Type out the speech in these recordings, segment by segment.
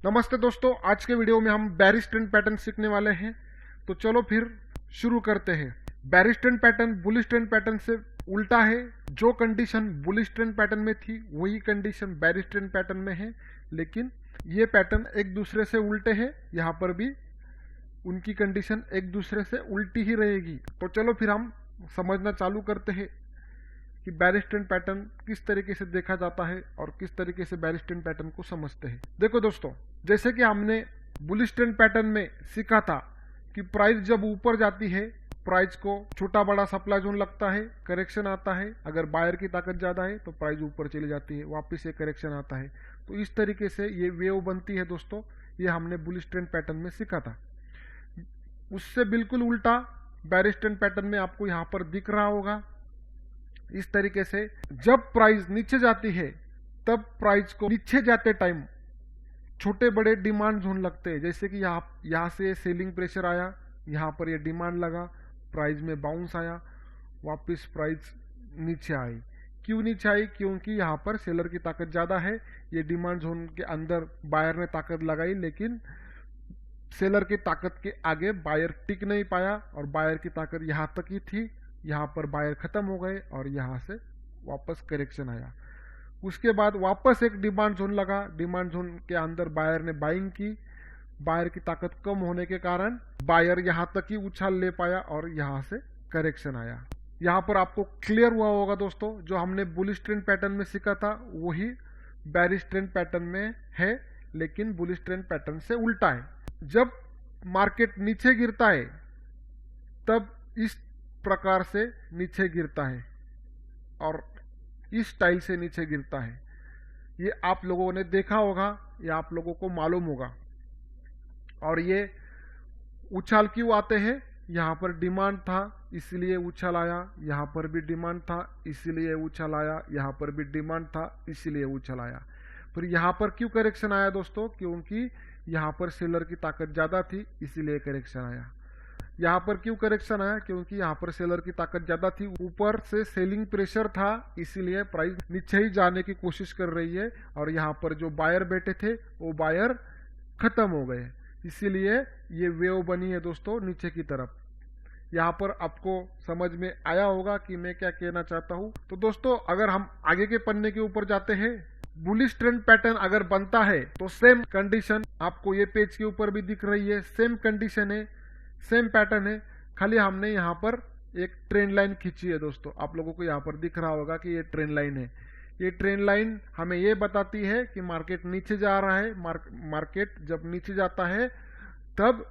नमस्ते दोस्तों, आज के वीडियो में हम बेरिश ट्रेंड पैटर्न सीखने वाले हैं। तो चलो फिर शुरू करते हैं। Bearish trend pattern bullish trend pattern से उल्टा है। जो कंडीशन बुलिश ट्रेंड पैटर्न में थी वही कंडीशन बेरिश ट्रेंड पैटर्न में है, लेकिन ये पैटर्न एक दूसरे से उल्टे हैं। यहाँ पर भी उनकी कंडीशन एक दूसरे से उल्टी ही रहेगी। तो चलो फिर हम समझना चालू करते हैं कि बेरिश ट्रेंड पैटर्न किस तरीके से देखा जाता है और किस तरीके से बेरिश ट्रेंड पैटर्न को समझते हैं। देखो दोस्तों, जैसे कि हमने बुलिश ट्रेंड पैटर्न में सीखा था कि प्राइस जब ऊपर जाती है, प्राइस को छोटा बड़ा सप्लाई जोन लगता है, करेक्शन आता है। अगर बायर की ताकत ज्यादा है तो प्राइस ऊपर चली जाती है, वापस ये करेक्शन आता है। तो इस तरीके से ये वेव बनती है दोस्तों। ये हमने बुलिश ट्रेंड पैटर्न में सीखा था। उससे बिल्कुल उल्टा बेरिश ट्रेंड पैटर्न में आपको यहाँ पर दिख रहा होगा। इस तरीके से जब प्राइस नीचे जाती है तब प्राइस को नीचे जाते टाइम छोटे बड़े डिमांड जोन लगते हैं। जैसे कि यहाँ से सेलिंग प्रेशर आया, यहाँ पर ये डिमांड लगा, प्राइस में बाउंस आया, वापस प्राइस नीचे आई। क्यों नीचे आई? क्योंकि यहाँ पर सेलर की ताकत ज्यादा है। ये डिमांड जोन के अंदर बायर ने ताकत लगाई, लेकिन सेलर की ताकत के आगे बायर टिक नहीं पाया और बायर की ताकत यहाँ तक ही थी। यहाँ पर बायर खत्म हो गए और यहाँ से वापस करेक्शन आया। उसके बाद वापस एक डिमांड जोन लगा। डिमांड जोन के अंदर बायर ने बाइंग की। बायर की ताकत कम होने के कारण बायर यहाँ तक ही उछाल ले पाया और यहाँ से करेक्शन आया। यहाँ पर आपको क्लियर हुआ होगा दोस्तों, जो हमने बुलिश ट्रेंड पैटर्न में सीखा था वही बेरिश ट्रेंड पैटर्न में है, लेकिन बुलिश ट्रेंड पैटर्न से उल्टा है। जब मार्केट नीचे गिरता है तब इस प्रकार से नीचे गिरता है और इस स्टाइल से नीचे गिरता है। ये आप लोगों ने देखा होगा, ये आप लोगों को मालूम होगा। और ये उछाल क्यों आते हैं? यहाँ पर डिमांड था इसलिए उछाल आया, यहाँ पर भी डिमांड था इसलिए उछाल आया, यहाँ पर भी डिमांड था इसलिए उछाल आया। फिर यहाँ पर क्यों करेक्शन आया दोस्तों? क्योंकि यहाँ पर सेलर की ताकत ज्यादा थी इसलिए करेक्शन आया। यहाँ पर क्यों करेक्शन आया? क्योंकि यहाँ पर सेलर की ताकत ज्यादा थी, ऊपर से सेलिंग प्रेशर था, इसीलिए प्राइस नीचे ही जाने की कोशिश कर रही है। और यहाँ पर जो बायर बैठे थे वो बायर खत्म हो गए, इसीलिए ये वेव बनी है दोस्तों नीचे की तरफ। यहाँ पर आपको समझ में आया होगा कि मैं क्या कहना चाहता हूँ। तो दोस्तों, अगर हम आगे के पन्ने के ऊपर जाते हैं, बुलिश ट्रेंड पैटर्न अगर बनता है तो सेम कंडीशन आपको ये पेज के ऊपर भी दिख रही है। सेम कंडीशन है, सेम पैटर्न है, खाली हमने यहाँ पर एक ट्रेंड लाइन खींची है दोस्तों। आप लोगों को यहाँ पर दिख रहा होगा कि ये ट्रेंड लाइन है। ये ट्रेंड लाइन हमें ये बताती है कि मार्केट नीचे जा रहा है। मार्केट जब नीचे जाता है तब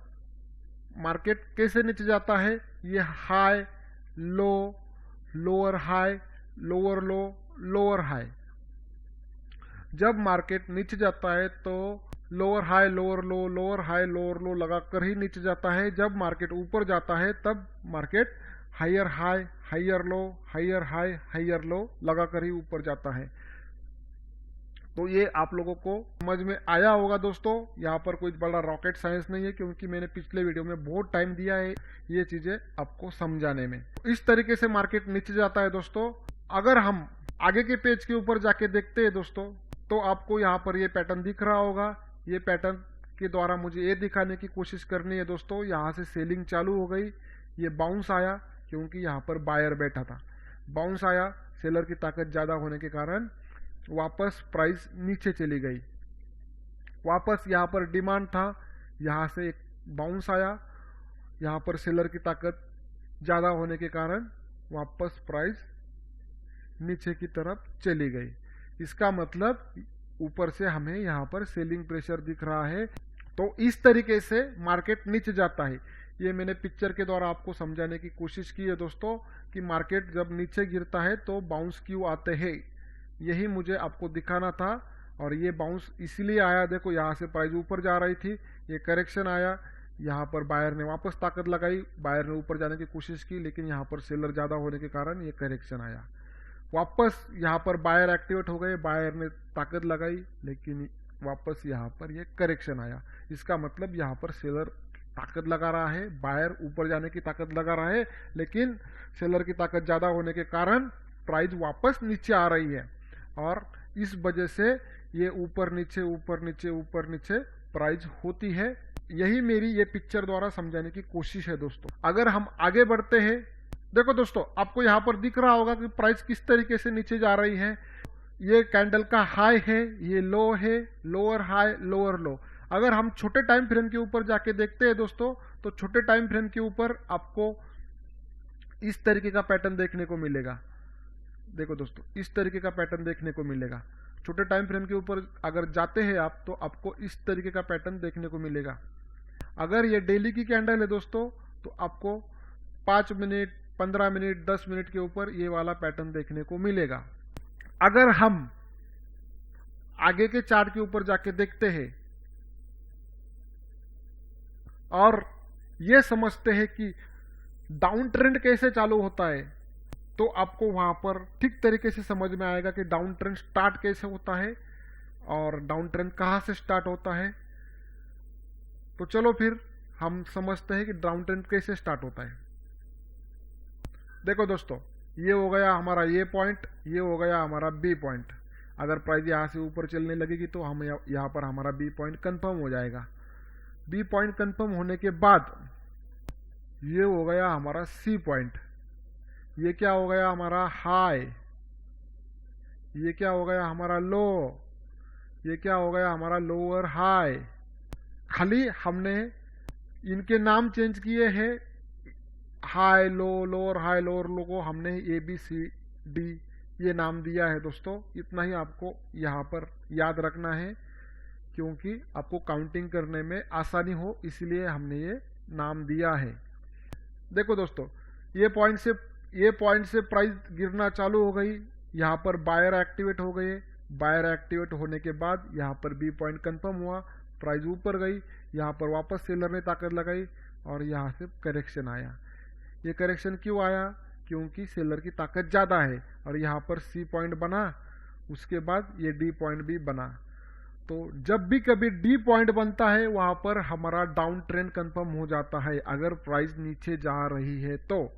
मार्केट कैसे नीचे जाता है? ये high low, lower high, lower लो, लोअर हाई। जब मार्केट नीचे जाता है तो लोअर हाई लोअर लो, लोअर हाई लोअर लो लगाकर ही नीचे जाता है। जब मार्केट ऊपर जाता है तब market higher high higher low, higher high higher low लगाकर ही ऊपर जाता है। तो ये आप लोगों को समझ में आया होगा दोस्तों। यहाँ पर कोई बड़ा रॉकेट साइंस नहीं है, क्योंकि मैंने पिछले वीडियो में बहुत टाइम दिया है ये चीजें आपको समझाने में। इस तरीके से मार्केट नीचे जाता है दोस्तों। अगर हम आगे के पेज के ऊपर जाके देखते हैं दोस्तों, तो आपको यहाँ पर ये पैटर्न दिख रहा होगा। ये पैटर्न के द्वारा मुझे ये दिखाने की कोशिश करनी है दोस्तों, यहाँ से सेलिंग चालू हो गई, ये बाउंस आया क्योंकि यहाँ पर बायर बैठा था, बाउंस आया, सेलर की ताकत ज्यादा होने के कारण वापस प्राइस नीचे चली गई। वापस यहाँ पर डिमांड था, यहाँ से एक बाउंस आया, यहाँ पर सेलर की ताकत ज्यादा होने के कारण वापस प्राइस नीचे की तरफ चली गई। इसका मतलब ऊपर से हमें यहाँ पर सेलिंग प्रेशर दिख रहा है। तो इस तरीके से मार्केट नीचे जाता है। ये मैंने पिक्चर के द्वारा आपको समझाने की कोशिश की है दोस्तों कि मार्केट जब नीचे गिरता है तो बाउंस क्यों आते हैं, यही मुझे आपको दिखाना था। और ये बाउंस इसलिए आया, देखो यहाँ से प्राइस ऊपर जा रही थी, ये करेक्शन आया, यहाँ पर बायर ने वापस ताकत लगाई, बायर ने ऊपर जाने की कोशिश की, लेकिन यहाँ पर सेलर ज्यादा होने के कारण ये करेक्शन आया। वापस यहाँ पर बायर एक्टिवेट हो गए, बायर ने ताकत लगाई, लेकिन वापस यहाँ पर ये करेक्शन आया। इसका मतलब यहाँ पर सेलर ताकत लगा रहा है, बायर ऊपर जाने की ताकत लगा रहा है, लेकिन सेलर की ताकत ज्यादा होने के कारण प्राइस वापस नीचे आ रही है। और इस वजह से ये ऊपर नीचे ऊपर नीचे ऊपर नीचे प्राइस होती है। यही मेरी ये पिक्चर द्वारा समझाने की कोशिश है दोस्तों। अगर हम आगे बढ़ते हैं, देखो दोस्तों आपको यहाँ पर दिख रहा होगा कि प्राइस किस तरीके से नीचे जा रही है। ये कैंडल का हाई है, ये लो है, लोअर हाई लोअर लो। अगर हम छोटे टाइम फ्रेम के ऊपर जाके देखते हैं दोस्तों, तो छोटे टाइम फ्रेम के ऊपर आपको इस तरीके का पैटर्न देखने को मिलेगा। देखो दोस्तों, इस तरीके का पैटर्न देखने को मिलेगा। छोटे टाइम फ्रेम के ऊपर अगर जाते हैं आप, तो आपको इस तरीके का पैटर्न देखने को मिलेगा। अगर ये डेली की कैंडल है दोस्तों, तो आपको 5 मिनट, 15 मिनट, 10 मिनट के ऊपर ये वाला पैटर्न देखने को मिलेगा। अगर हम आगे के चार्ट के ऊपर जाके देखते हैं और ये समझते हैं कि डाउन ट्रेंड कैसे चालू होता है, तो आपको वहां पर ठीक तरीके से समझ में आएगा कि डाउन ट्रेंड स्टार्ट कैसे होता है और डाउन ट्रेंड कहां से स्टार्ट होता है। तो चलो फिर हम समझते हैं कि डाउन ट्रेंड कैसे स्टार्ट होता है। देखो दोस्तों, ये हो गया हमारा ये पॉइंट, ये हो गया हमारा बी पॉइंट। अगर प्राइस यहां से ऊपर चलने लगेगी तो हम यहां पर हमारा बी पॉइंट कंफर्म हो जाएगा। बी पॉइंट कंफर्म होने के बाद ये हो गया हमारा सी पॉइंट। ये क्या हो गया हमारा हाई, ये क्या हो गया हमारा लो, ये क्या हो गया हमारा लोअर हाई। खाली हमने इनके नाम चेंज किए हैं, high low, lower high, lower लो को हमने ए बी सी डी ये नाम दिया है दोस्तों। इतना ही आपको यहाँ पर याद रखना है, क्योंकि आपको काउंटिंग करने में आसानी हो, इसलिए हमने ये नाम दिया है। देखो दोस्तों, ये पॉइंट से प्राइस गिरना चालू हो गई। यहाँ पर बायर एक्टिवेट हो गए। बायर एक्टिवेट होने के बाद यहाँ पर बी पॉइंट कंफर्म हुआ, प्राइस ऊपर गई। यहाँ पर वापस सेलर ने ताकत लगाई और यहाँ से करेक्शन आया। ये करेक्शन क्यों आया? क्योंकि सेलर की ताकत ज़्यादा है और यहाँ पर सी पॉइंट बना, उसके बाद ये डी पॉइंट भी बना। तो जब भी कभी डी पॉइंट बनता है, वहाँ पर हमारा डाउन ट्रेंड कंफर्म हो जाता है, अगर प्राइस नीचे जा रही है तो।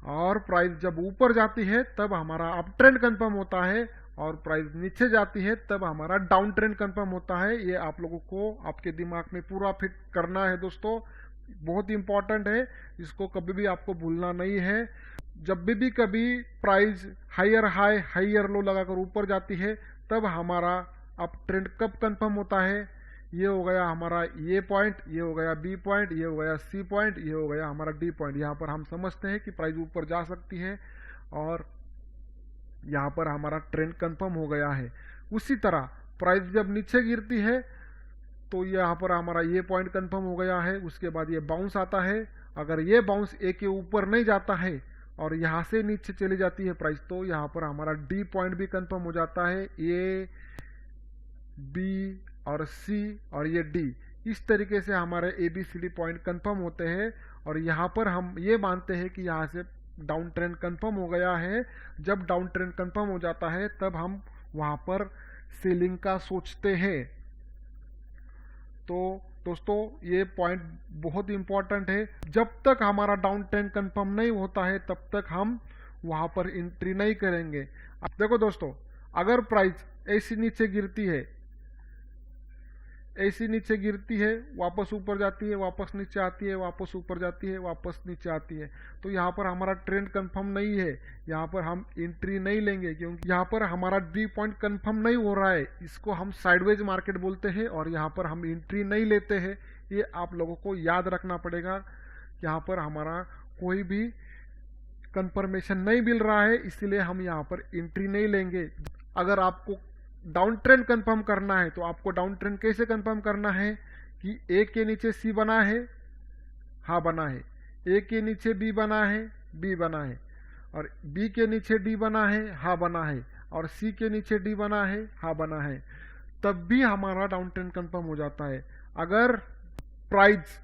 और प्राइस जब ऊपर जाती है तब हमारा अप ट्रेंड कंफर्म होता है, और प्राइस नीचे जाती है तब हमारा डाउन ट्रेंड कंफर्म होता है। ये आप लोगों को आपके दिमाग में पूरा फिट करना है दोस्तों, बहुत इंपॉर्टेंट है, इसको कभी भी आपको भूलना नहीं है। जब भी कभी price higher high higher low लगाकर ऊपर जाती है, तब हमारा अप ट्रेंड कब कंफर्म होता है? ये हो गया हमारा ये पॉइंट, ये हो गया बी पॉइंट, ये हो गया सी पॉइंट, ये हो गया हमारा डी पॉइंट। यहाँ पर हम समझते हैं कि प्राइस ऊपर जा सकती है और यहाँ पर हमारा ट्रेंड कंफर्म हो गया है। उसी तरह प्राइस जब नीचे गिरती है तो यहाँ पर हमारा ये पॉइंट कंफर्म हो गया है। उसके बाद ये बाउंस आता है। अगर ये बाउंस ए के ऊपर नहीं जाता है और यहाँ से नीचे चली जाती है प्राइस, तो यहाँ पर हमारा डी पॉइंट भी कंफर्म हो जाता है। ए, बी और सी और ये डी, इस तरीके से हमारे A B C D point confirm होते हैं। और यहाँ पर हम ये मानते हैं कि यहाँ से डाउन ट्रेंड कंफर्म हो गया है। जब डाउन ट्रेंड कंफर्म हो जाता है तब हम वहाँ पर सेलिंग का सोचते हैं। तो दोस्तों, ये पॉइंट बहुत इंपॉर्टेंट है। जब तक हमारा डाउन ट्रेंड कंफर्म नहीं होता है तब तक हम वहाँ पर एंट्री नहीं करेंगे। अब देखो दोस्तों, अगर प्राइस ऐसी नीचे गिरती है, ऐसी नीचे गिरती है, वापस ऊपर जाती है, वापस नीचे आती है, वापस ऊपर जाती है, वापस नीचे आती है, तो यहाँ पर हमारा ट्रेंड कंफर्म नहीं है, यहाँ पर हम एंट्री नहीं लेंगे, क्योंकि यहाँ पर हमारा डी पॉइंट कंफर्म नहीं हो रहा है। इसको हम साइडवेज मार्केट बोलते हैं और यहाँ पर हम एंट्री नहीं लेते हैं। ये आप लोगों को याद रखना पड़ेगा। यहाँ पर हमारा कोई भी कंफर्मेशन नहीं मिल रहा है, इसलिए हम यहाँ पर एंट्री नहीं लेंगे। अगर आपको डाउन ट्रेंड कंफर्म करना है तो आपको डाउन ट्रेंड कैसे कंफर्म करना है कि ए के नीचे सी बना है, हाँ बना है, ए के नीचे बी बना है, बी बना है, और बी के नीचे डी बना है, हाँ बना है, और सी के नीचे डी बना है, हाँ बना है, तब भी हमारा डाउन ट्रेंड कंफर्म हो जाता है। अगर प्राइस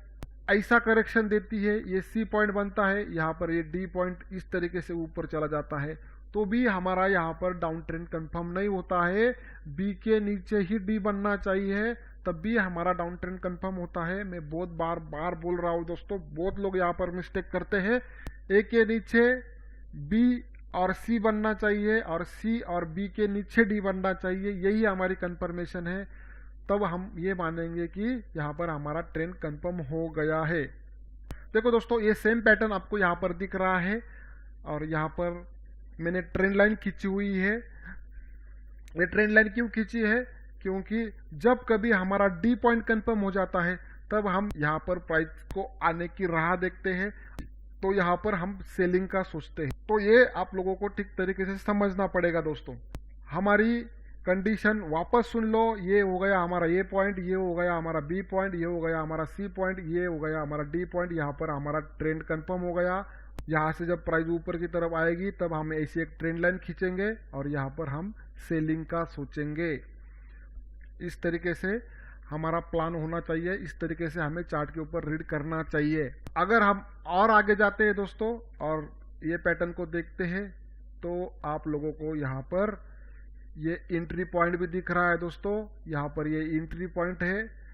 ऐसा करेक्शन देती है, ये सी पॉइंट बनता है, यहाँ पर ये डी पॉइंट इस तरीके से ऊपर चला जाता है, तो भी हमारा यहाँ पर डाउन ट्रेंड कंफर्म नहीं होता है। बी के नीचे ही डी बनना चाहिए, तब भी हमारा डाउन ट्रेंड कंफर्म होता है। मैं बहुत बार बोल रहा हूँ दोस्तों, बहुत लोग यहाँ पर मिस्टेक करते हैं। ए के नीचे बी और सी बनना चाहिए और सी और बी के नीचे डी बनना चाहिए, यही हमारी कंफर्मेशन है। तब हम ये मानेंगे कि यहाँ पर हमारा ट्रेंड कंफर्म हो गया है। देखो दोस्तों, ये सेम पैटर्न आपको यहाँ पर दिख रहा है और यहाँ पर मैंने ट्रेंड लाइन खींची हुई है। ये ट्रेंड लाइन क्यों खींची है? क्योंकि जब कभी हमारा डी पॉइंट कंफर्म हो जाता है तब हम यहाँ पर प्राइस को आने की राह देखते हैं, तो यहाँ पर हम सेलिंग का सोचते हैं। तो ये आप लोगों को ठीक तरीके से समझना पड़ेगा दोस्तों। हमारी कंडीशन वापस सुन लो, ये हो गया हमारा ए पॉइंट, ये हो गया हमारा बी पॉइंट, ये हो गया हमारा सी पॉइंट, ये हो गया हमारा डी पॉइंट। यहाँ पर हमारा ट्रेंड कंफर्म हो गया। यहाँ से जब प्राइस ऊपर की तरफ आएगी तब हम ऐसी एक ट्रेंड लाइन खींचेंगे और यहाँ पर हम सेलिंग का सोचेंगे। इस तरीके से हमारा प्लान होना चाहिए, इस तरीके से हमें चार्ट के ऊपर रीड करना चाहिए। अगर हम और आगे जाते हैं दोस्तों और ये पैटर्न को देखते हैं तो आप लोगों को यहाँ पर ये एंट्री पॉइंट भी दिख रहा है दोस्तों। यहाँ पर ये एंट्री पॉइंट है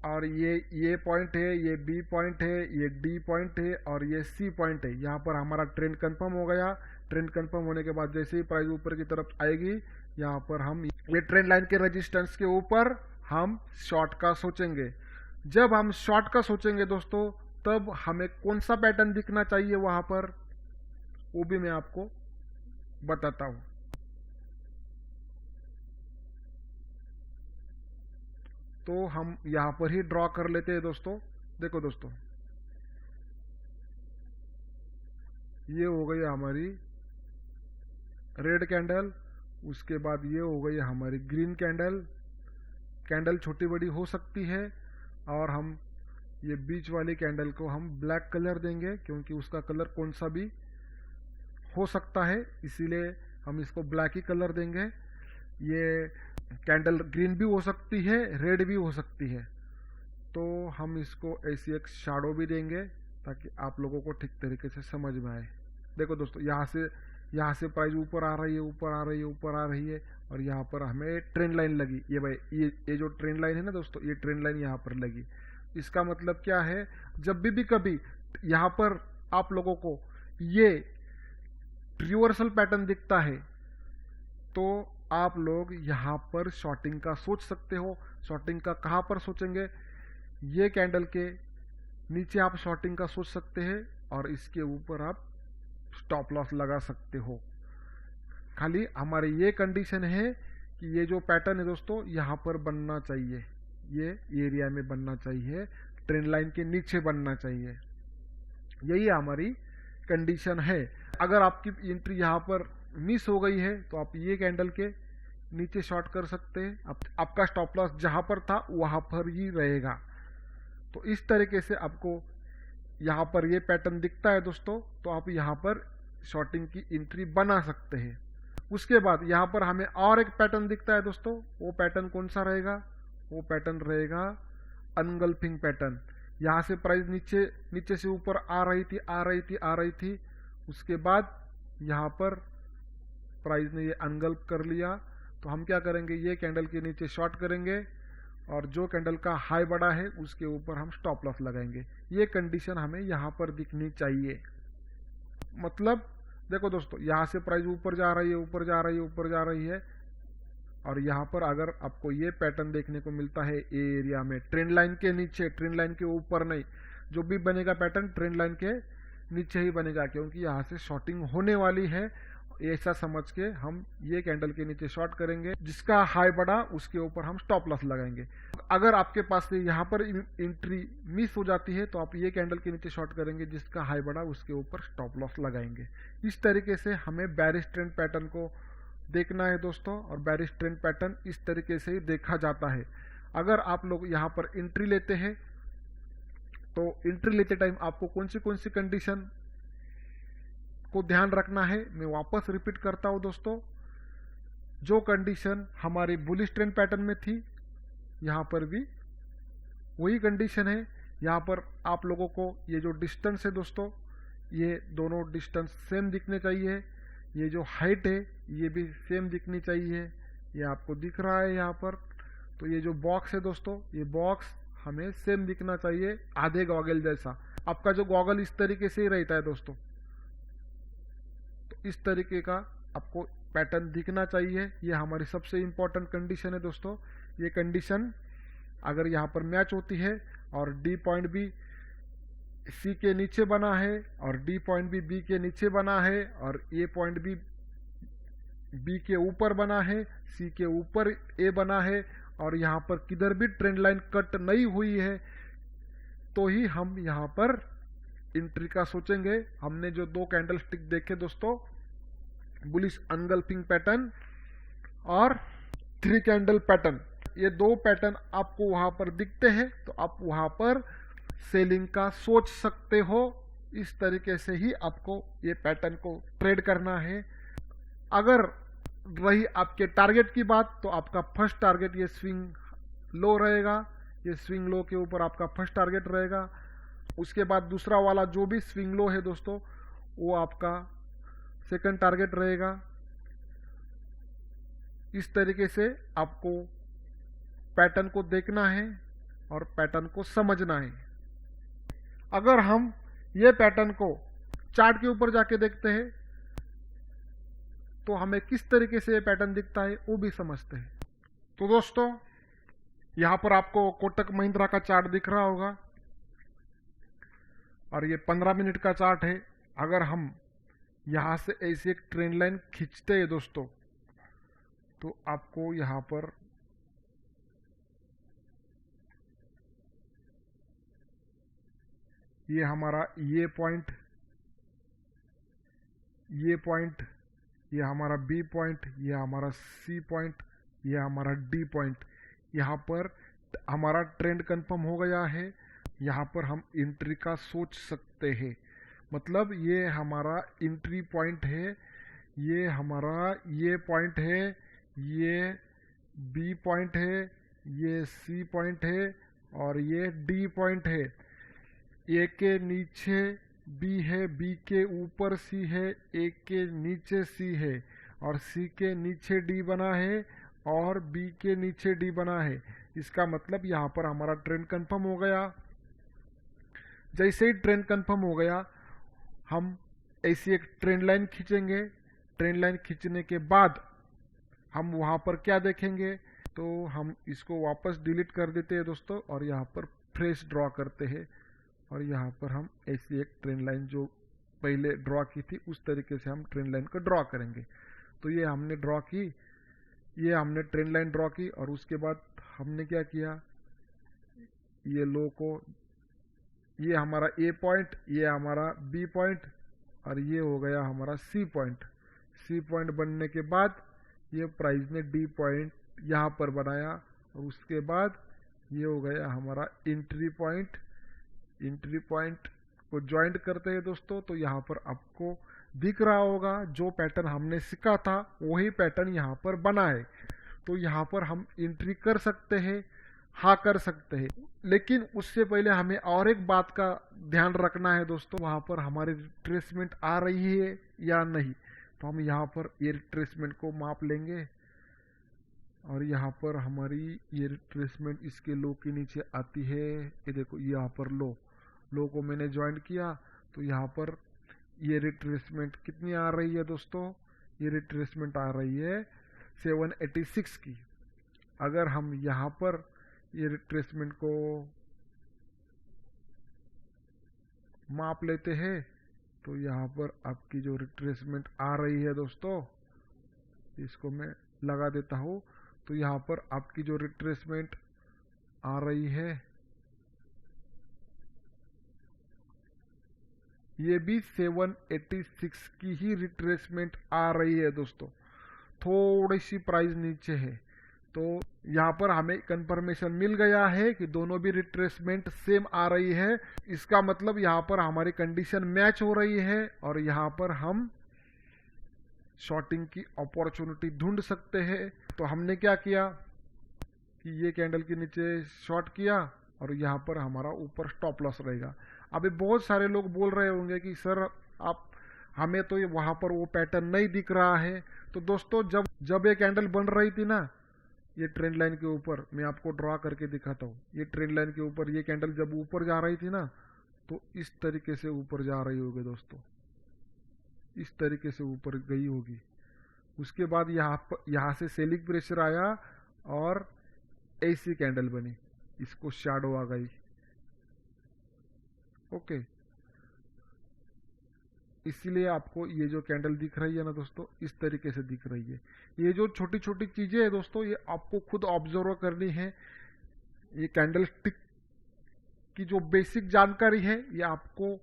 और ये पॉइंट है, ये बी पॉइंट है, ये डी पॉइंट है और ये सी पॉइंट है। यहाँ पर हमारा ट्रेंड कंफर्म हो गया। ट्रेंड कंफर्म होने के बाद जैसे ही प्राइस ऊपर की तरफ आएगी, यहाँ पर हम ये ट्रेंड लाइन के रेजिस्टेंस के ऊपर हम शॉर्ट का सोचेंगे। जब हम शॉर्ट का सोचेंगे दोस्तों, तब हमें कौन सा पैटर्न दिखना चाहिए वहां पर, वो भी मैं आपको बताता हूं। तो हम यहां पर ही ड्रॉ कर लेते हैं दोस्तों। देखो दोस्तों, ये हो गई हमारी रेड कैंडल, उसके बाद ये हो गई हमारी ग्रीन कैंडल। कैंडल छोटी बड़ी हो सकती है और हम ये बीच वाली कैंडल को हम ब्लैक कलर देंगे क्योंकि उसका कलर कौन सा भी हो सकता है, इसीलिए हम इसको ब्लैक ही कलर देंगे। ये कैंडल ग्रीन भी हो सकती है, रेड भी हो सकती है, तो हम इसको ऐसी एक शैडो भी देंगे ताकि आप लोगों को ठीक तरीके से समझ में आए। देखो दोस्तों, यहाँ से प्राइस ऊपर आ रही है, ऊपर आ रही है, ऊपर आ रही है और यहाँ पर हमें ट्रेंड लाइन लगी। ये भाई ये जो ट्रेंड लाइन है ना दोस्तों, ये ट्रेंड लाइन यहाँ पर लगी। इसका मतलब क्या है, जब भी कभी यहाँ पर आप लोगों को ये रिवर्सल पैटर्न दिखता है तो आप लोग यहाँ पर शॉर्टिंग का सोच सकते हो। शॉर्टिंग का कहाँ पर सोचेंगे, ये कैंडल के नीचे आप शॉर्टिंग का सोच सकते हैं और इसके ऊपर आप स्टॉप लॉस लगा सकते हो। खाली हमारी ये कंडीशन है कि ये जो पैटर्न है दोस्तों यहाँ पर बनना चाहिए, ये एरिया में बनना चाहिए, ट्रेंड लाइन के नीचे बनना चाहिए। यही हमारी कंडीशन है। अगर आपकी एंट्री यहाँ पर मिस हो गई है तो आप ये कैंडल के नीचे शॉर्ट कर सकते हैं। आपका स्टॉप लॉस जहां पर था वहां पर ही रहेगा। तो इस तरीके से आपको यहाँ पर ये पैटर्न दिखता है दोस्तों, तो आप यहाँ पर शॉर्टिंग की एंट्री बना सकते हैं। उसके बाद यहाँ पर हमें और एक पैटर्न दिखता है दोस्तों। वो पैटर्न कौन सा रहेगा, वो पैटर्न रहेगा अनगल्फिंग पैटर्न। यहाँ से प्राइस नीचे से ऊपर आ रही थी। उसके बाद यहाँ पर प्राइस ने ये अनगल्फ कर लिया, तो हम क्या करेंगे, ये कैंडल के नीचे शॉर्ट करेंगे और जो कैंडल का हाई बड़ा है उसके ऊपर हम स्टॉप लॉस लगाएंगे। ये कंडीशन हमें यहाँ पर दिखनी चाहिए। मतलब देखो दोस्तों, यहाँ से प्राइस ऊपर जा रही है और यहाँ पर अगर आपको ये पैटर्न देखने को मिलता है ए एरिया में, ट्रेंड लाइन के नीचे, ट्रेंड लाइन के ऊपर नहीं, जो भी बनेगा पैटर्न ट्रेंड लाइन के नीचे ही बनेगा क्योंकि यहाँ से शॉर्टिंग होने वाली है। ऐसा समझ के हम ये कैंडल के नीचे शॉर्ट करेंगे, जिसका हाई बढ़ा उसके ऊपर हम स्टॉप लॉस लगाएंगे। अगर आपके पास से यहाँ पर एंट्री मिस हो जाती है तो आप ये कैंडल के नीचे शॉर्ट करेंगे, जिसका हाई बढ़ा उसके ऊपर स्टॉप लॉस लगाएंगे। इस तरीके से हमें बेरिश ट्रेंड पैटर्न को देखना है दोस्तों, और बेरिश ट्रेंड पैटर्न इस तरीके से ही देखा जाता है। अगर आप लोग यहाँ पर एंट्री लेते हैं तो एंट्री लेते टाइम आपको कौन सी कंडीशन को ध्यान रखना है, मैं वापस रिपीट करता हूं दोस्तों। जो कंडीशन हमारी बुलिश ट्रेंड पैटर्न में थी, यहां पर भी वही कंडीशन है। यहां पर आप लोगों को ये जो डिस्टेंस है दोस्तों, ये दोनों डिस्टेंस सेम दिखने चाहिए। ये जो हाइट है ये भी सेम दिखनी चाहिए। ये आपको दिख रहा है यहाँ पर। तो ये जो बॉक्स है दोस्तों, ये बॉक्स हमें सेम दिखना चाहिए, आधे गॉगल जैसा। आपका जो गॉगल इस तरीके से ही रहता है दोस्तों, तो इस तरीके का आपको पैटर्न दिखना चाहिए। ये हमारी सबसे इंपॉर्टेंट कंडीशन है दोस्तों। ये कंडीशन अगर यहाँ पर मैच होती है और डी पॉइंट भी सी के नीचे बना है और डी पॉइंट भी बी के नीचे बना है और ए पॉइंट भी बी के ऊपर बना है, सी के ऊपर ए बना है और यहाँ पर किधर भी ट्रेंड लाइन कट नहीं हुई है, तो ही हम यहाँ पर एंट्री का सोचेंगे। हमने जो दो कैंडल स्टिक देखे दोस्तों, बुलिश अनगल्फिंग पैटर्न और 3 कैंडल पैटर्न, ये दो पैटर्न आपको वहां पर दिखते हैं तो आप वहां पर सेलिंग का सोच सकते हो। इस तरीके से ही आपको ये पैटर्न को ट्रेड करना है। अगर रही आपके टारगेट की बात, तो आपका फर्स्ट टारगेट ये स्विंग लो रहेगा, ये स्विंग लो के ऊपर आपका फर्स्ट टारगेट रहेगा। उसके बाद दूसरा वाला जो भी स्विंग लो है दोस्तों, वो आपका सेकंड टारगेट रहेगा। इस तरीके से आपको पैटर्न को देखना है और पैटर्न को समझना है। अगर हम ये पैटर्न को चार्ट के ऊपर जाके देखते हैं तो हमें किस तरीके से ये पैटर्न दिखता है वो भी समझते हैं। तो दोस्तों, यहां पर आपको कोटक महिंद्रा का चार्ट दिख रहा होगा और ये 15 मिनट का चार्ट है। अगर हम यहां से ऐसी एक ट्रेंड लाइन खींचते हैं दोस्तों, तो आपको यहां पर ये हमारा ये पॉइंट, ये हमारा बी पॉइंट, ये हमारा सी पॉइंट, ये हमारा डी पॉइंट, यहाँ पर हमारा ट्रेंड कंफर्म हो गया है। यहाँ पर हम एंट्री का सोच सकते हैं। मतलब ये हमारा एंट्री पॉइंट है, ये हमारा ये पॉइंट है, ये बी पॉइंट है, ये सी पॉइंट है और ये डी पॉइंट है। ए के नीचे बी है, बी के ऊपर सी है, ए के नीचे सी है और सी के नीचे डी बना है और बी के नीचे डी बना है। इसका मतलब यहाँ पर हमारा ट्रेंड कंफर्म हो गया। जैसे ही ट्रेंड कंफर्म हो गया, हम ऐसी एक ट्रेंड लाइन खींचेंगे। ट्रेंड लाइन खींचने के बाद हम वहाँ पर क्या देखेंगे, तो हम इसको वापस डिलीट कर देते हैं दोस्तों और यहाँ पर फ्रेश ड्रॉ करते हैं और यहाँ पर हम ऐसी एक ट्रेंड लाइन जो पहले ड्रॉ की थी उस तरीके से हम ट्रेंड लाइन को ड्रॉ करेंगे। तो ये हमने ड्रॉ की, ये हमने ट्रेंड लाइन ड्रॉ की और उसके बाद हमने क्या किया, ये लो को, ये हमारा ए पॉइंट, ये हमारा बी पॉइंट और ये हो गया हमारा सी पॉइंट। सी पॉइंट बनने के बाद ये प्राइस ने डी पॉइंट यहाँ पर बनाया और उसके बाद ये हो गया हमारा एंट्री पॉइंट। एंट्री पॉइंट को ज्वाइंट करते हैं दोस्तों, तो यहाँ पर आपको दिख रहा होगा जो पैटर्न हमने सीखा था वही पैटर्न यहाँ पर बना है। तो यहाँ पर हम एंट्री कर सकते हैं, हाँ कर सकते हैं। लेकिन उससे पहले हमें और एक बात का ध्यान रखना है दोस्तों, वहाँ पर हमारी रिट्रेसमेंट आ रही है या नहीं। तो हम यहाँ पर ये रिट्रेसमेंट को माप लेंगे और यहाँ पर हमारी ये रिट्रेसमेंट इसके लो के नीचे आती है। ये देखो, यहाँ पर लो को मैंने ज्वाइन किया तो यहाँ पर ये रिट्रेसमेंट कितनी आ रही है दोस्तों, ये रिट्रेसमेंट आ रही है 786 की। अगर हम यहाँ पर ये रिट्रेसमेंट को माप लेते हैं तो यहाँ पर आपकी जो रिट्रेसमेंट आ रही है दोस्तों, इसको मैं लगा देता हूँ। तो यहाँ पर आपकी जो रिट्रेसमेंट आ रही है ये भी 786 की ही रिट्रेसमेंट आ रही है दोस्तों, थोड़ी सी प्राइस नीचे है। तो यहाँ पर हमें कंफर्मेशन मिल गया है कि दोनों भी रिट्रेसमेंट सेम आ रही है। इसका मतलब यहाँ पर हमारी कंडीशन मैच हो रही है और यहाँ पर हम शॉर्टिंग की अपॉर्चुनिटी ढूंढ सकते हैं। तो हमने क्या किया कि ये कैंडल के नीचे शॉर्ट किया और यहाँ पर हमारा ऊपर स्टॉप लॉस रहेगा। अभी बहुत सारे लोग बोल रहे होंगे कि सर आप हमें तो वहाँ पर वो पैटर्न नहीं दिख रहा है। तो दोस्तों, जब ये कैंडल बन रही थी ना, ये ट्रेंड लाइन के ऊपर, मैं आपको ड्रॉ करके दिखाता हूँ। ये ट्रेंड लाइन के ऊपर ये कैंडल जब ऊपर जा रही थी ना, तो इस तरीके से ऊपर जा रही होगी दोस्तों, इस तरीके से ऊपर गई होगी। उसके बाद यहाँ से सेलिंग प्रेशर आया और ऐसी कैंडल बनी, इसको शैडो आ गई। ओके, इसीलिए आपको ये जो कैंडल दिख रही है ना दोस्तों, इस तरीके से दिख रही है। ये जो छोटी छोटी चीजें है दोस्तों, ये आपको खुद ऑब्जर्व करनी है। ये कैंडल स्टिक की जो बेसिक जानकारी है ये आपको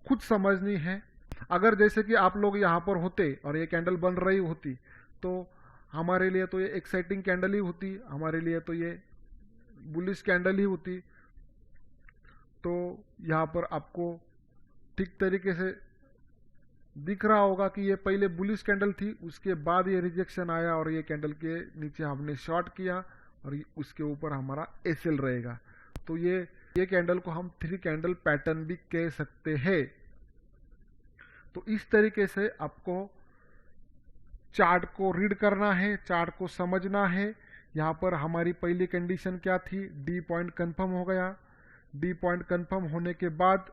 खुद समझनी है। अगर जैसे कि आप लोग यहाँ पर होते और ये कैंडल बन रही होती तो हमारे लिए तो ये एक्साइटिंग कैंडल ही होती, हमारे लिए तो ये बुलिश कैंडल ही होती। तो यहाँ पर आपको ठीक तरीके से दिख रहा होगा कि ये पहले बुलिश कैंडल थी, उसके बाद ये रिजेक्शन आया और ये कैंडल के नीचे हमने शॉर्ट किया और उसके ऊपर हमारा एसएल रहेगा। तो ये कैंडल को हम 3 कैंडल पैटर्न भी कह सकते हैं। तो इस तरीके से आपको चार्ट को रीड करना है, चार्ट को समझना है। यहाँ पर हमारी पहली कंडीशन क्या थी, डी पॉइंट कंफर्म हो गया। डी पॉइंट कंफर्म होने के बाद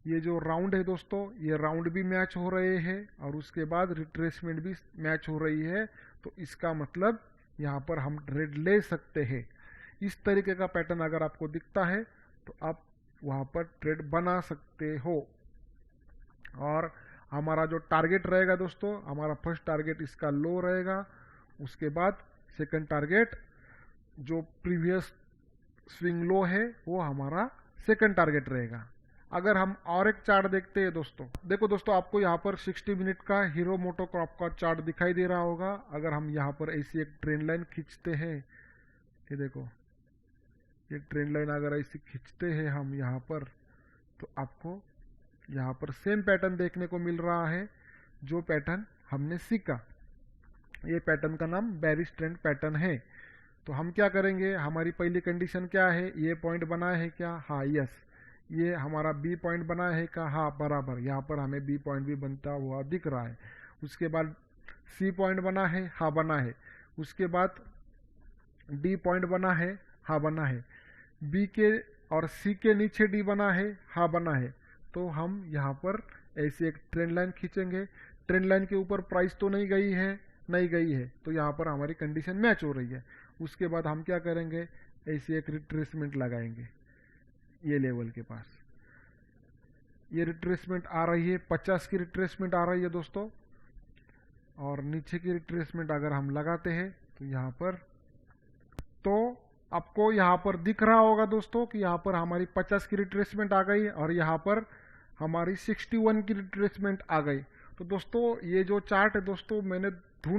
ये जो राउंड है दोस्तों, ये राउंड भी मैच हो रहे हैं और उसके बाद रिट्रेसमेंट भी मैच हो रही है। तो इसका मतलब यहाँ पर हम ट्रेड ले सकते हैं। इस तरीके का पैटर्न अगर आपको दिखता है तो आप वहाँ पर ट्रेड बना सकते हो। और हमारा जो टारगेट रहेगा दोस्तों, हमारा फर्स्ट टारगेट इसका लो रहेगा, उसके बाद सेकंड टारगेट जो प्रीवियस स्विंग लो है वो हमारा सेकंड टारगेट रहेगा। अगर हम और एक चार्ट देखते हैं दोस्तों, देखो दोस्तों आपको यहाँ पर 60 मिनट का हीरो मोटोकॉर्प का चार्ट दिखाई दे रहा होगा। अगर हम यहाँ पर ऐसी एक ट्रेंड लाइन खींचते हैं, ये देखो ये ट्रेंड लाइन अगर ऐसी खींचते हैं हम यहाँ पर, तो आपको यहाँ पर सेम पैटर्न देखने को मिल रहा है जो पैटर्न हमने सीखा। ये पैटर्न का नाम बेरिश ट्रेंड पैटर्न है। तो हम क्या करेंगे, हमारी पहली कंडीशन क्या है, ये पॉइंट बना है क्या, हाँ यस। ये हमारा बी पॉइंट बना है का, हाँ बराबर, यहाँ पर हमें बी पॉइंट भी बनता हुआ दिख रहा है। उसके बाद सी पॉइंट बना है, हाँ बना है। उसके बाद डी पॉइंट बना है, हाँ बना है। बी के और सी के नीचे डी बना है, हाँ बना है। तो हम यहाँ पर ऐसे एक ट्रेंड लाइन खींचेंगे। ट्रेंड लाइन के ऊपर प्राइस तो नहीं गई है, नहीं गई है, तो यहाँ पर हमारी कंडीशन मैच हो रही है। उसके बाद हम क्या करेंगे, ऐसे एक रिट्रेसमेंट लगाएंगे ये लेवल के पास। ये रिट्रेसमेंट आ रही है, 50 की रिट्रेसमेंट आ रही है दोस्तों। और नीचे की रिट्रेसमेंट अगर हम लगाते हैं तो यहाँ पर, तो आपको यहाँ पर दिख रहा होगा दोस्तों कि यहाँ पर हमारी 50 की रिट्रेसमेंट आ गई और यहाँ पर हमारी 61 की रिट्रेसमेंट आ गई। तो दोस्तों ये जो चार्ट है दोस्तों, मैंने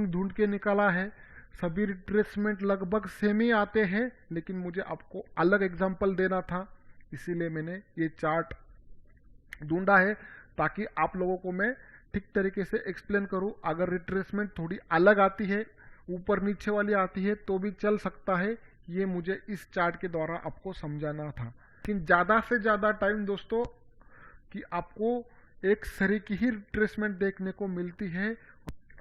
ढूंढ के निकाला है। सभी रिट्रेसमेंट लगभग सेम ही आते हैं, लेकिन मुझे आपको अलग एग्जांपल देना था, इसीलिए मैंने ये चार्ट ढूंढा है ताकि आप लोगों को मैं ठीक तरीके से एक्सप्लेन करूं। अगर रिट्रेसमेंट थोड़ी अलग आती है, ऊपर नीचे वाली आती है, तो भी चल सकता है। ये मुझे इस चार्ट के द्वारा आपको समझाना था। लेकिन ज़्यादा से ज़्यादा टाइम दोस्तों कि आपको एक सरी की ही रिट्रेसमेंट देखने को मिलती है।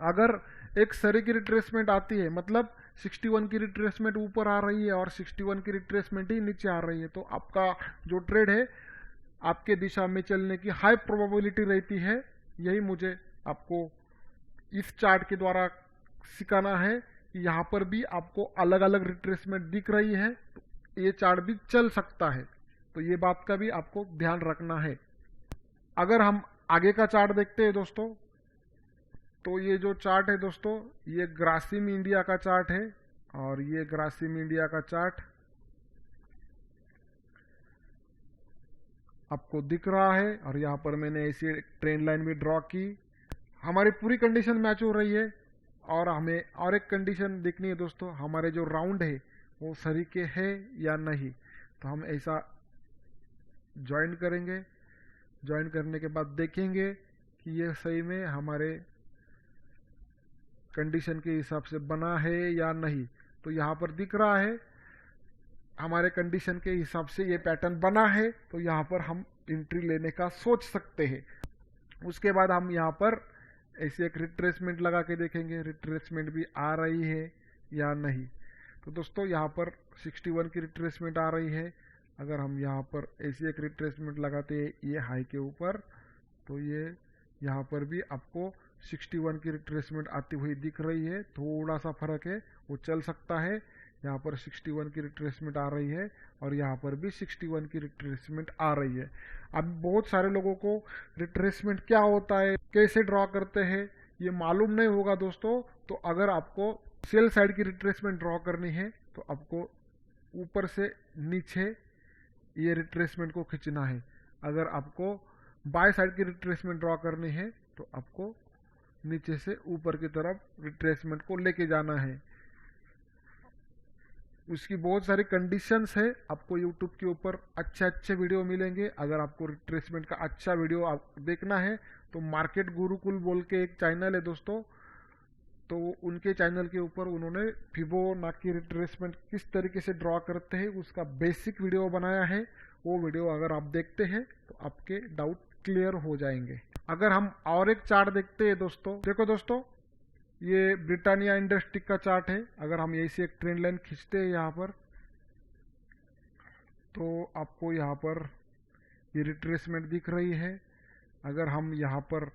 अगर एक सरी की रिट्रेसमेंट आती है, मतलब 61 की रिट्रेसमेंट ऊपर आ रही है और 61 की रिट्रेसमेंट ही नीचे आ रही है, तो आपका जो ट्रेड है आपके दिशा में चलने की हाई प्रोबेबिलिटी रहती है। यही मुझे आपको इस चार्ट के द्वारा सिखाना है कि यहाँ पर भी आपको अलग अलग रिट्रेसमेंट दिख रही है, तो ये चार्ट भी चल सकता है। तो ये बात का भी आपको ध्यान रखना है। अगर हम आगे का चार्ट देखते हैं दोस्तों, तो ये जो चार्ट है दोस्तों, ये ग्रासिम इंडिया का चार्ट है और ये ग्रासिम इंडिया का चार्ट आपको दिख रहा है। और यहाँ पर मैंने ऐसी ट्रेंड लाइन भी ड्रॉ की। हमारी पूरी कंडीशन मैच हो रही है और हमें और एक कंडीशन देखनी है दोस्तों, हमारे जो राउंड है वो सही के है या नहीं। तो हम ऐसा ज्वाइन करेंगे, ज्वाइन करने के बाद देखेंगे कि ये सही में हमारे कंडीशन के हिसाब से बना है या नहीं। तो यहाँ पर दिख रहा है हमारे कंडीशन के हिसाब से ये पैटर्न बना है, तो यहाँ पर हम एंट्री लेने का सोच सकते हैं। उसके बाद हम यहाँ पर ऐसे एक रिट्रेसमेंट लगा के देखेंगे, रिट्रेसमेंट भी आ रही है या नहीं। तो दोस्तों यहाँ पर 61 की रिट्रेसमेंट आ रही है। अगर हम यहाँ पर ऐसी एक रिट्रेसमेंट लगाते हैं ये हाई के ऊपर, तो ये यहाँ पर भी आपको 61 की रिट्रेसमेंट आती हुई दिख रही है। थोड़ा सा फर्क है, वो चल सकता है यहाँ पर 61 की रिट्रेसमेंट आ रही है और यहाँ पर भी 61 की रिट्रेसमेंट आ रही है। अब बहुत सारे लोगों को रिट्रेसमेंट क्या होता है, कैसे ड्रॉ करते हैं, ये मालूम नहीं होगा दोस्तों। तो अगर आपको सेल साइड की रिट्रेसमेंट ड्रॉ करनी है तो आपको ऊपर से नीचे ये रिट्रेसमेंट को खींचना है। अगर आपको बाय साइड की रिट्रेसमेंट ड्रॉ करनी है तो आपको नीचे से ऊपर की तरफ रिट्रेसमेंट को लेके जाना है। उसकी बहुत सारी कंडीशंस है। आपको यूट्यूब के ऊपर अच्छे वीडियो मिलेंगे। अगर आपको रिट्रेसमेंट का अच्छा वीडियो देखना है तो मार्केट गुरुकुल बोल के एक चैनल है दोस्तों, तो उनके चैनल के ऊपर उन्होंने फिबोनाची रिट्रेसमेंट किस तरीके से ड्रॉ करते हैं उसका बेसिक वीडियो बनाया है। वो वीडियो अगर आप देखते हैं तो आपके डाउट क्लियर हो जाएंगे। अगर हम और एक चार्ट देखते हैं दोस्तों, देखो दोस्तों ये ब्रिटानिया इंडस्ट्री का चार्ट है। अगर हम यही से एक ट्रेंड लाइन खींचते हैं यहाँ पर तो आपको यहाँ पर ये रिट्रेसमेंट दिख रही है। अगर हम यहाँ पर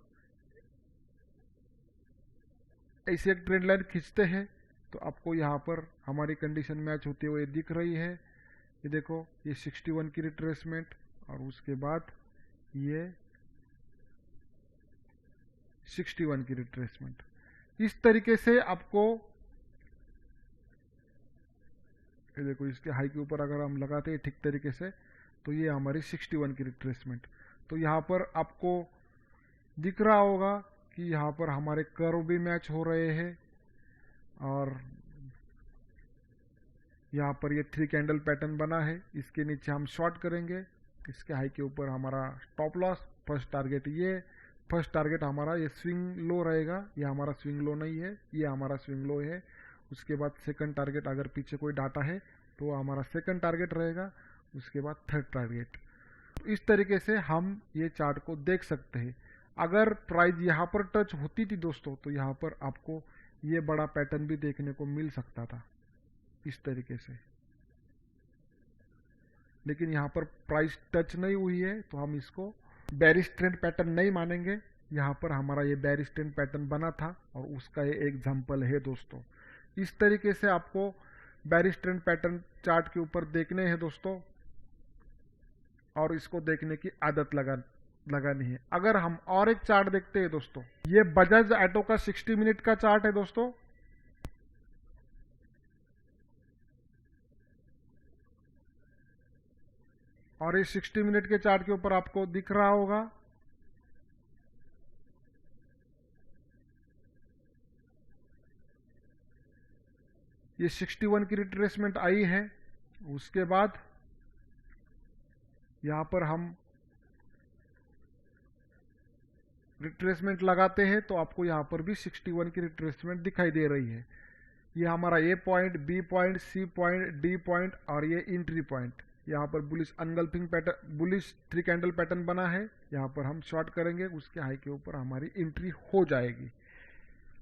ऐसे एक ट्रेंड लाइन खींचते हैं तो आपको यहाँ पर हमारी कंडीशन मैच होती हुई दिख रही है। ये देखो ये 61 की रिट्रेसमेंट और उसके बाद ये 61 की रिट्रेसमेंट। इस तरीके से आपको ये देखो इसके हाई के ऊपर अगर हम लगाते हैं ठीक तरीके से तो ये हमारी 61 की रिट्रेसमेंट। तो यहाँ पर आपको दिख रहा होगा कि यहाँ पर हमारे कर्व भी मैच हो रहे हैं और यहाँ पर ये 3 कैंडल पैटर्न बना है। इसके नीचे हम शॉर्ट करेंगे। इसके हाई के ऊपर हमारा स्टॉप लॉस, फर्स्ट टारगेट ये, फर्स्ट टारगेट हमारा ये स्विंग लो रहेगा। ये हमारा स्विंग लो नहीं है, ये हमारा स्विंग लो है। उसके बाद सेकंड टारगेट, अगर पीछे कोई डाटा है तो हमारा सेकंड टारगेट रहेगा। उसके बाद थर्ड टारगेट। तो इस तरीके से हम ये चार्ट को देख सकते हैं। अगर प्राइस यहाँ पर टच होती थी दोस्तों तो यहाँ पर आपको ये बड़ा पैटर्न भी देखने को मिल सकता था इस तरीके से, लेकिन यहाँ पर प्राइस टच नहीं हुई है तो हम इसको बेरिश ट्रेंड पैटर्न नहीं मानेंगे। यहाँ पर हमारा ये बेरिश ट्रेंड पैटर्न बना था और उसका ये एग्जाम्पल है दोस्तों। इस तरीके से आपको बेरिश ट्रेंड पैटर्न चार्ट के ऊपर देखने हैं दोस्तों और इसको देखने की आदत लगानी है। अगर हम और एक चार्ट देखते हैं दोस्तों, ये बजाज ऑटो का 60 मिनट का चार्ट है दोस्तों। और इस 60 मिनट के चार्ट के ऊपर आपको दिख रहा होगा ये 61 की रिट्रेसमेंट आई है। उसके बाद यहां पर हम रिट्रेसमेंट लगाते हैं तो आपको यहां पर भी 61 की रिट्रेसमेंट दिखाई दे रही है। ये हमारा A point, B point, C point, D point और ये एंट्री पॉइंट। यहाँ पर bullish engulfing pattern, bullish 3 candle pattern बना है। यहाँ पर हम शॉर्ट करेंगे, उसके हाई के ऊपर हमारी एंट्री हो जाएगी।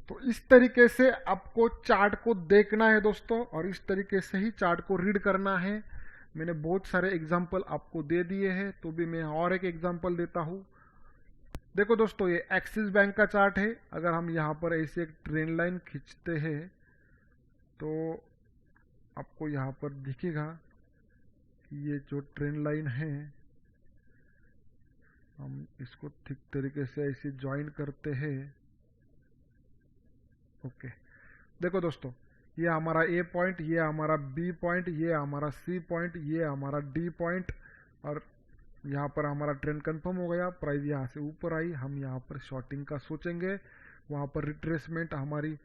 तो इस तरीके से आपको चार्ट को देखना है दोस्तों और इस तरीके से ही चार्ट को रीड करना है। मैंने बहुत सारे एग्जाम्पल आपको दे दिए हैं, तो भी मैं और एक एग्जाम्पल देता हूँ। देखो दोस्तों ये एक्सिस बैंक का चार्ट है। अगर हम यहाँ पर ऐसे एक ट्रेंड लाइन खींचते हैं तो आपको यहाँ पर दिखेगा कि ये जो ट्रेंड लाइन है हम इसको ठीक तरीके से ऐसे ज्वाइन करते हैं। ओके, देखो दोस्तों ये हमारा ए पॉइंट, ये हमारा बी पॉइंट, ये हमारा सी पॉइंट, ये हमारा डी पॉइंट और यहाँ पर हमारा ट्रेंड कंफर्म हो गया। प्राइस यहाँ से ऊपर आई, हम यहाँ पर शॉर्टिंग का सोचेंगे। वहाँ पर रिट्रेसमेंट हमारी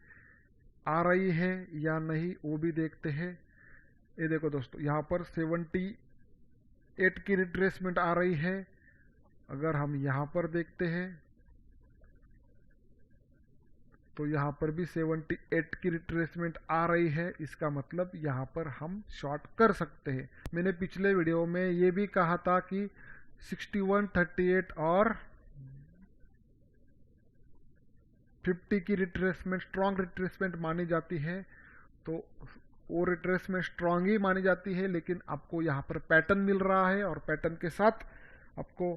आ रही है या नहीं वो भी देखते हैं। ये देखो दोस्तों यहाँ पर 78 की रिट्रेसमेंट आ रही है। अगर हम यहाँ पर देखते हैं तो यहाँ पर भी 78 की रिट्रेसमेंट आ रही है। इसका मतलब यहाँ पर हम शॉर्ट कर सकते हैं। मैंने पिछले वीडियो में ये भी कहा था कि 61, 38 और 50 की रिट्रेसमेंट स्ट्रॉन्ग रिट्रेसमेंट मानी जाती है। तो वो रिट्रेसमेंट स्ट्रॉन्ग ही मानी जाती है, लेकिन आपको यहाँ पर पैटर्न मिल रहा है और पैटर्न के साथ आपको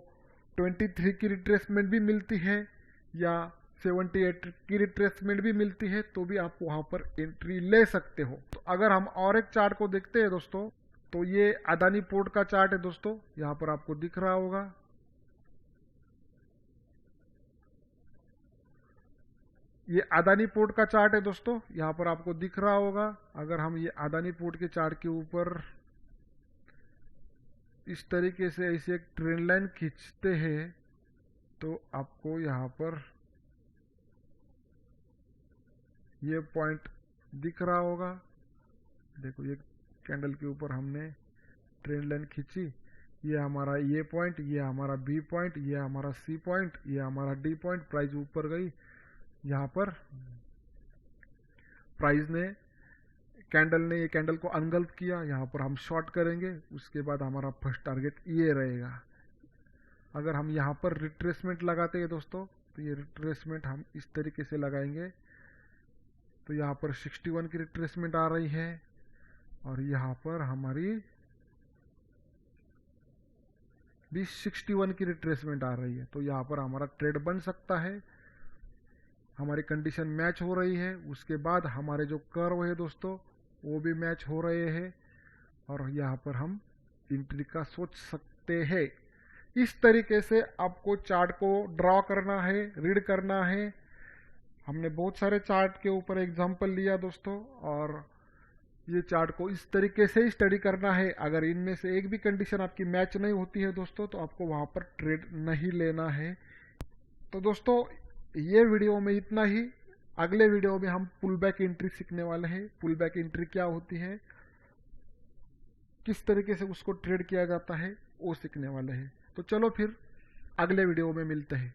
23 की रिट्रेसमेंट भी मिलती है या 78 की रिट्रेसमेंट भी मिलती है तो भी आप वहां पर एंट्री ले सकते हो। तो अगर हम और एक चार्ट को देखते हैं दोस्तों, तो ये अदानी पोर्ट का चार्ट है दोस्तों, यहाँ पर आपको दिख रहा होगा। ये अदानी पोर्ट का चार्ट है दोस्तों, यहाँ पर आपको दिख रहा होगा। अगर हम ये अदानी पोर्ट के चार्ट के ऊपर इस तरीके से ऐसे एक ट्रेंड लाइन खींचते हैं तो आपको यहाँ पर ये पॉइंट दिख रहा होगा। देखो ये कैंडल के ऊपर हमने ट्रेंड लाइन खींची, ये हमारा ए पॉइंट, ये हमारा बी पॉइंट, ये हमारा सी पॉइंट, ये हमारा डी पॉइंट। प्राइस ऊपर गई, यहाँ पर प्राइस ने कैंडल ने ये कैंडल को अनगल्फ किया, यहाँ पर हम शॉर्ट करेंगे। उसके बाद हमारा फर्स्ट टारगेट ये रहेगा। अगर हम यहाँ पर रिट्रेसमेंट लगाते हैं दोस्तों, तो ये रिट्रेसमेंट हम इस तरीके से लगाएंगे। तो यहाँ पर 61 की रिट्रेसमेंट आ रही है और यहाँ पर हमारी भी 61 की रिट्रेसमेंट आ रही है। तो यहाँ पर हमारा ट्रेड बन सकता है, हमारी कंडीशन मैच हो रही है। उसके बाद हमारे जो कर्व है दोस्तों वो भी मैच हो रहे हैं और यहाँ पर हम एंट्री का सोच सकते हैं। इस तरीके से आपको चार्ट को ड्रॉ करना है, रीड करना है। हमने बहुत सारे चार्ट के ऊपर एग्जांपल लिया दोस्तों, और ये चार्ट को इस तरीके से ही स्टडी करना है। अगर इनमें से एक भी कंडीशन आपकी मैच नहीं होती है दोस्तों, तो आपको वहां पर ट्रेड नहीं लेना है। तो दोस्तों ये वीडियो में इतना ही। अगले वीडियो में हम पुल बैक एंट्री सीखने वाले हैं। पुल बैक एंट्री क्या होती है, किस तरीके से उसको ट्रेड किया जाता है, वो सीखने वाले हैं। तो चलो फिर अगले वीडियो में मिलते हैं।